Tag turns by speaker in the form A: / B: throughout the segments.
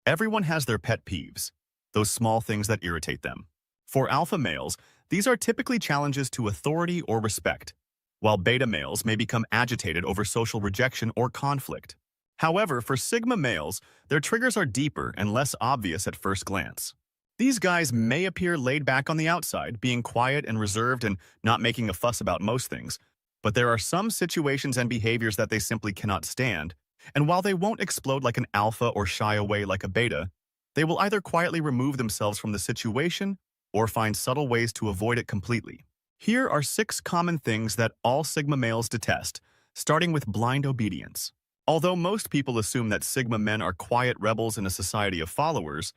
A: Everyone has their pet peeves, those small things that irritate them. For alpha males, these are typically challenges to authority or respect, while beta males may become agitated over social rejection or conflict. However, for sigma males, their triggers are deeper and less obvious at first glance. These guys may appear laid back on the outside, being quiet and reserved and not making a fuss about most things, but there are some situations and behaviors that they simply cannot stand, and while they won't explode like an alpha or shy away like a beta, they will either quietly remove themselves from the situation or find subtle ways to avoid it completely. Here are 6 common things that all sigma males detest, starting with blind obedience. Although most people assume that sigma men are quiet rebels in a society of followers,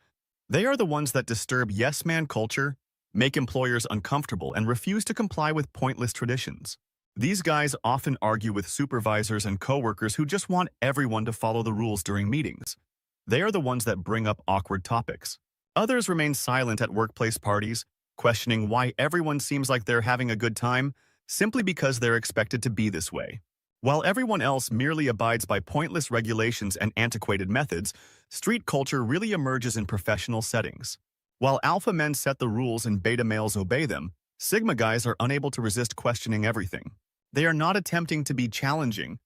A: they are the ones that disturb yes-man culture, make employers uncomfortable, and refuse to comply with pointless traditions. These guys often argue with supervisors and coworkers who just want everyone to follow the rules during meetings. They are the ones that bring up awkward topics. Others remain silent at workplace parties, questioning why everyone seems like they're having a good time simply because they're expected to be this way. While everyone else merely abides by pointless regulations and antiquated methods, street culture really emerges in professional settings. While alpha men set the rules and beta males obey them, sigma guys are unable to resist questioning everything. They are not attempting to be challenging.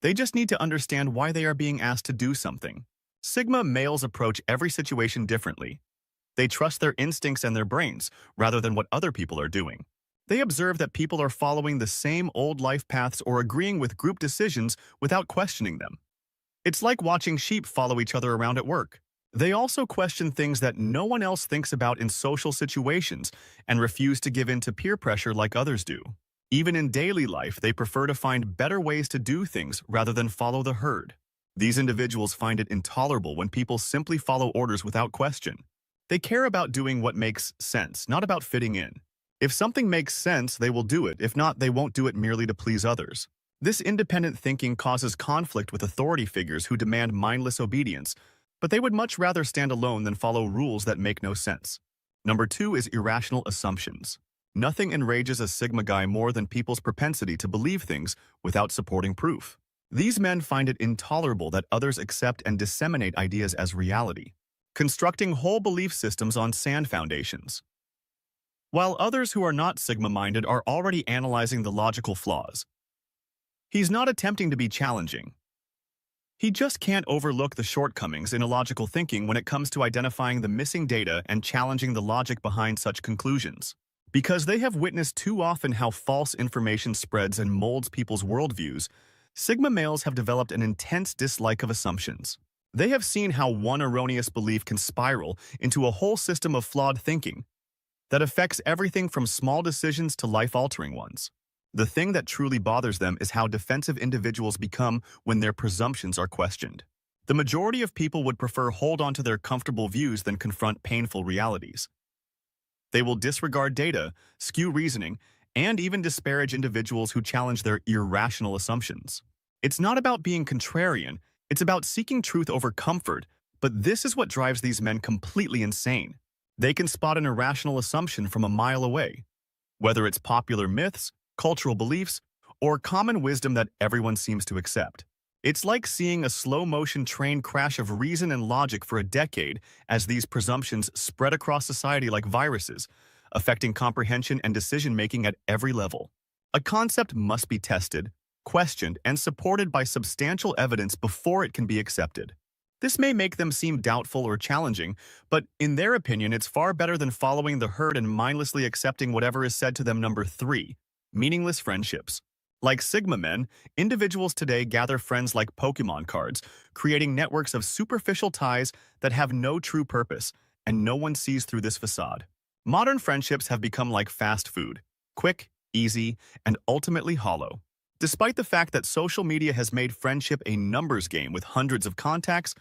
A: They just need to understand why they are being asked to do something. Sigma males approach every situation differently. They trust their instincts and their brains, rather than what other people are doing. They observe that people are following the same old life paths or agreeing with group decisions without questioning them. It's like watching sheep follow each other around at work. They also question things that no one else thinks about in social situations and refuse to give in to peer pressure like others do. Even in daily life, they prefer to find better ways to do things rather than follow the herd. These individuals find it intolerable when people simply follow orders without question. They care about doing what makes sense, not about fitting in. If something makes sense, they will do it. If not, they won't do it merely to please others. This independent thinking causes conflict with authority figures who demand mindless obedience, but they would much rather stand alone than follow rules that make no sense. Number 2 is irrational assumptions. Nothing enrages a sigma guy more than people's propensity to believe things without supporting proof. These men find it intolerable that others accept and disseminate ideas as reality, constructing whole belief systems on sand foundations. While others who are not sigma-minded are already analyzing the logical flaws, he's not attempting to be challenging. He just can't overlook the shortcomings in illogical thinking when it comes to identifying the missing data and challenging the logic behind such conclusions. Because they have witnessed too often how false information spreads and molds people's worldviews, sigma males have developed an intense dislike of assumptions. They have seen how one erroneous belief can spiral into a whole system of flawed thinking that affects everything from small decisions to life-altering ones. The thing that truly bothers them is how defensive individuals become when their presumptions are questioned. The majority of people would prefer hold on to their comfortable views than confront painful realities. They will disregard data, skew reasoning, and even disparage individuals who challenge their irrational assumptions. It's not about being contrarian, it's about seeking truth over comfort, but this is what drives these men completely insane. They can spot an irrational assumption from a mile away, whether it's popular myths, cultural beliefs, or common wisdom that everyone seems to accept. It's like seeing a slow-motion train crash of reason and logic for a decade as these presumptions spread across society like viruses, affecting comprehension and decision-making at every level. A concept must be tested, questioned, and supported by substantial evidence before it can be accepted. This may make them seem doubtful or challenging, but in their opinion, it's far better than following the herd and mindlessly accepting whatever is said to them. Number 3, meaningless friendships. Like sigma men, individuals today gather friends like Pokemon cards, creating networks of superficial ties that have no true purpose, and no one sees through this facade. Modern friendships have become like fast food, quick, easy, and ultimately hollow. Despite the fact that social media has made friendship a numbers game with hundreds of contacts,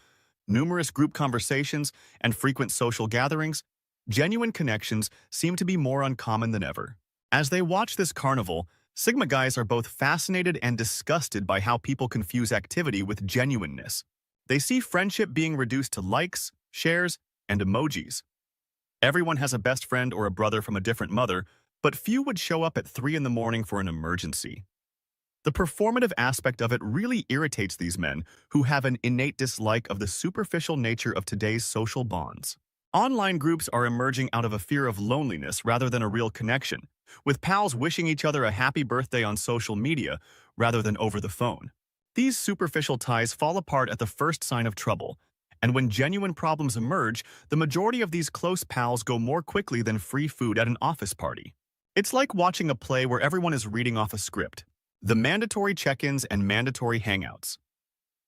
A: numerous group conversations, and frequent social gatherings, genuine connections seem to be more uncommon than ever. As they watch this carnival, sigma guys are both fascinated and disgusted by how people confuse activity with genuineness. They see friendship being reduced to likes, shares, and emojis. Everyone has a best friend or a brother from a different mother, but few would show up at 3 in the morning for an emergency. The performative aspect of it really irritates these men who have an innate dislike of the superficial nature of today's social bonds. Online groups are emerging out of a fear of loneliness rather than a real connection, with pals wishing each other a happy birthday on social media rather than over the phone. These superficial ties fall apart at the first sign of trouble, and when genuine problems emerge, the majority of these close pals go more quickly than free food at an office party. It's like watching a play where everyone is reading off a script. The mandatory check-ins and mandatory hangouts.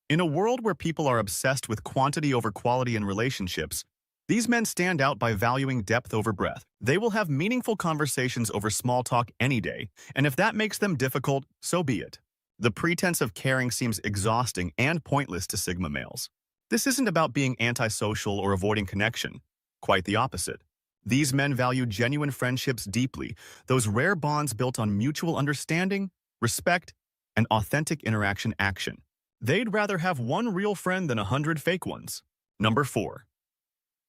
A: In a world where people are obsessed with quantity over quality in relationships, these men stand out by valuing depth over breadth. They will have meaningful conversations over small talk any day, and if that makes them difficult, so be it. The pretense of caring seems exhausting and pointless to Sigma males. This isn't about being antisocial or avoiding connection. Quite the opposite. These men value genuine friendships deeply, those rare bonds built on mutual understanding, respect, and authentic interaction action. They'd rather have one real friend than 100 fake ones. Number 4.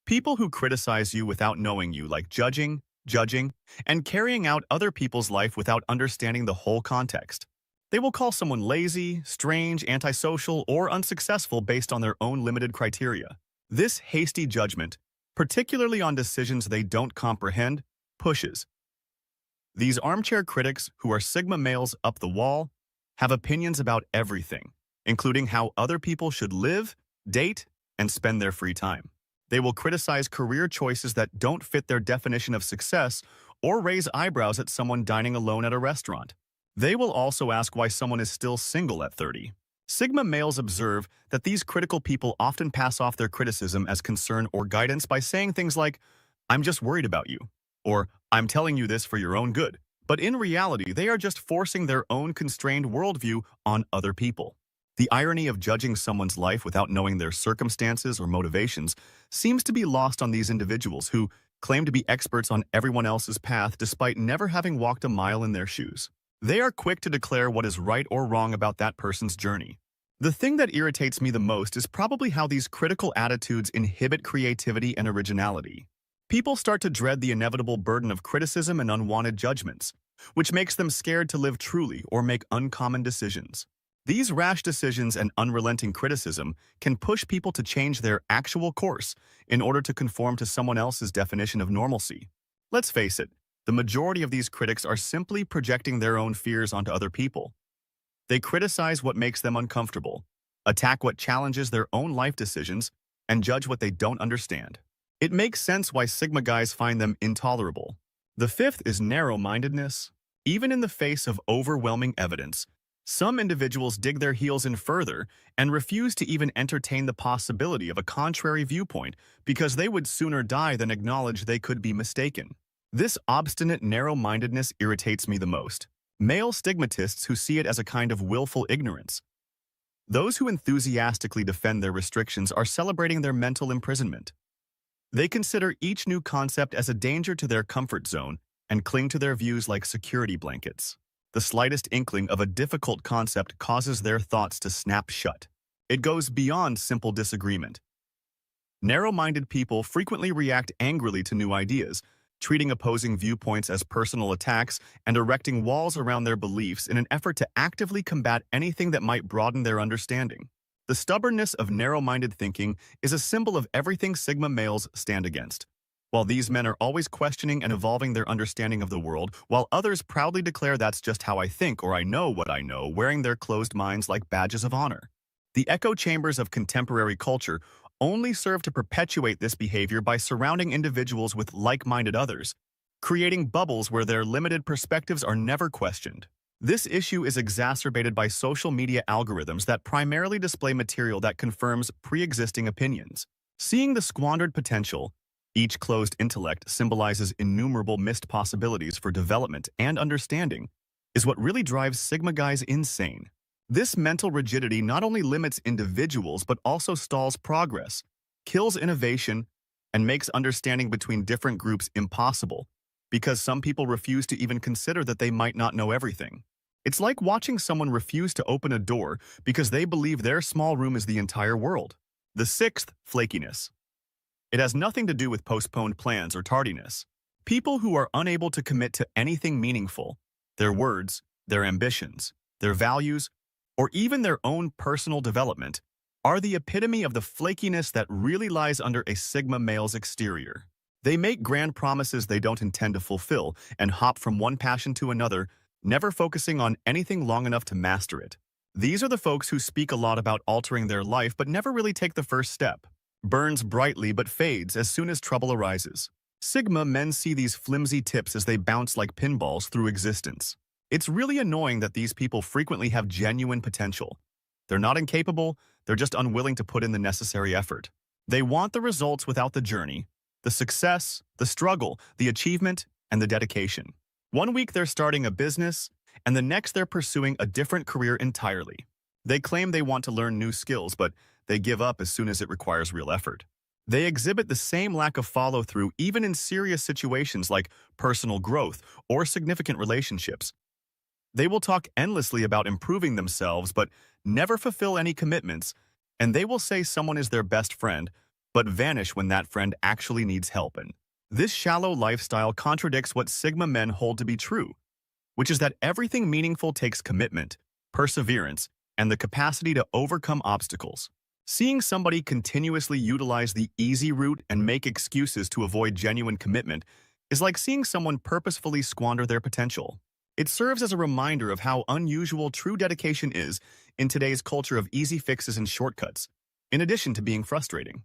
A: People who criticize you without knowing you, like judging, and carrying out other people's life without understanding the whole context. They will call someone lazy, strange, antisocial, or unsuccessful based on their own limited criteria. This hasty judgment, particularly on decisions they don't comprehend, pushes. These armchair critics, who are Sigma males up the wall, have opinions about everything, including how other people should live, date, and spend their free time. They will criticize career choices that don't fit their definition of success or raise eyebrows at someone dining alone at a restaurant. They will also ask why someone is still single at 30. Sigma males observe that these critical people often pass off their criticism as concern or guidance by saying things like, "I'm just worried about you," or "I'm telling you this for your own good." But in reality, they are just forcing their own constrained worldview on other people. The irony of judging someone's life without knowing their circumstances or motivations seems to be lost on these individuals who claim to be experts on everyone else's path despite never having walked a mile in their shoes. They are quick to declare what is right or wrong about that person's journey. The thing that irritates me the most is probably how these critical attitudes inhibit creativity and originality. People start to dread the inevitable burden of criticism and unwanted judgments, which makes them scared to live truly or make uncommon decisions. These rash decisions and unrelenting criticism can push people to change their actual course in order to conform to someone else's definition of normalcy. Let's face it, the majority of these critics are simply projecting their own fears onto other people. They criticize what makes them uncomfortable, attack what challenges their own life decisions, and judge what they don't understand. It makes sense why Sigma guys find them intolerable. The 5th is narrow-mindedness. Even in the face of overwhelming evidence, some individuals dig their heels in further and refuse to even entertain the possibility of a contrary viewpoint because they would sooner die than acknowledge they could be mistaken. This obstinate narrow-mindedness irritates me the most. Male stigmatists who see it as a kind of willful ignorance. Those who enthusiastically defend their restrictions are celebrating their mental imprisonment. They consider each new concept as a danger to their comfort zone and cling to their views like security blankets. The slightest inkling of a difficult concept causes their thoughts to snap shut. It goes beyond simple disagreement. Narrow-minded people frequently react angrily to new ideas, treating opposing viewpoints as personal attacks and erecting walls around their beliefs in an effort to actively combat anything that might broaden their understanding. The stubbornness of narrow-minded thinking is a symbol of everything Sigma males stand against. While these men are always questioning and evolving their understanding of the world, while others proudly declare that's just how I think or I know what I know, wearing their closed minds like badges of honor. The echo chambers of contemporary culture only serve to perpetuate this behavior by surrounding individuals with like-minded others, creating bubbles where their limited perspectives are never questioned. This issue is exacerbated by social media algorithms that primarily display material that confirms pre-existing opinions. Seeing the squandered potential, each closed intellect symbolizes innumerable missed possibilities for development and understanding, is what really drives Sigma guys insane. This mental rigidity not only limits individuals but also stalls progress, kills innovation, and makes understanding between different groups impossible, because some people refuse to even consider that they might not know everything. It's like watching someone refuse to open a door because they believe their small room is the entire world. The 6th, flakiness. It has nothing to do with postponed plans or tardiness. People who are unable to commit to anything meaningful, their words, their ambitions, their values, or even their own personal development, are the epitome of the flakiness that really lies under a Sigma male's exterior. They make grand promises they don't intend to fulfill and hop from one passion to another, never focusing on anything long enough to master it. These are the folks who speak a lot about altering their life but never really take the first step. Burns brightly but fades as soon as trouble arises. Sigma men see these flimsy tips as they bounce like pinballs through existence. It's really annoying that these people frequently have genuine potential. They're not incapable, they're just unwilling to put in the necessary effort. They want the results without the journey, the success, the struggle, the achievement, and the dedication. One week they're starting a business, and the next they're pursuing a different career entirely. They claim they want to learn new skills, but they give up as soon as it requires real effort. They exhibit the same lack of follow-through even in serious situations like personal growth or significant relationships. They will talk endlessly about improving themselves but never fulfill any commitments, and they will say someone is their best friend, but vanish when that friend actually needs help. And this shallow lifestyle contradicts what Sigma men hold to be true, which is that everything meaningful takes commitment, perseverance, and the capacity to overcome obstacles. Seeing somebody continuously utilize the easy route and make excuses to avoid genuine commitment is like seeing someone purposefully squander their potential. It serves as a reminder of how unusual true dedication is in today's culture of easy fixes and shortcuts, in addition to being frustrating.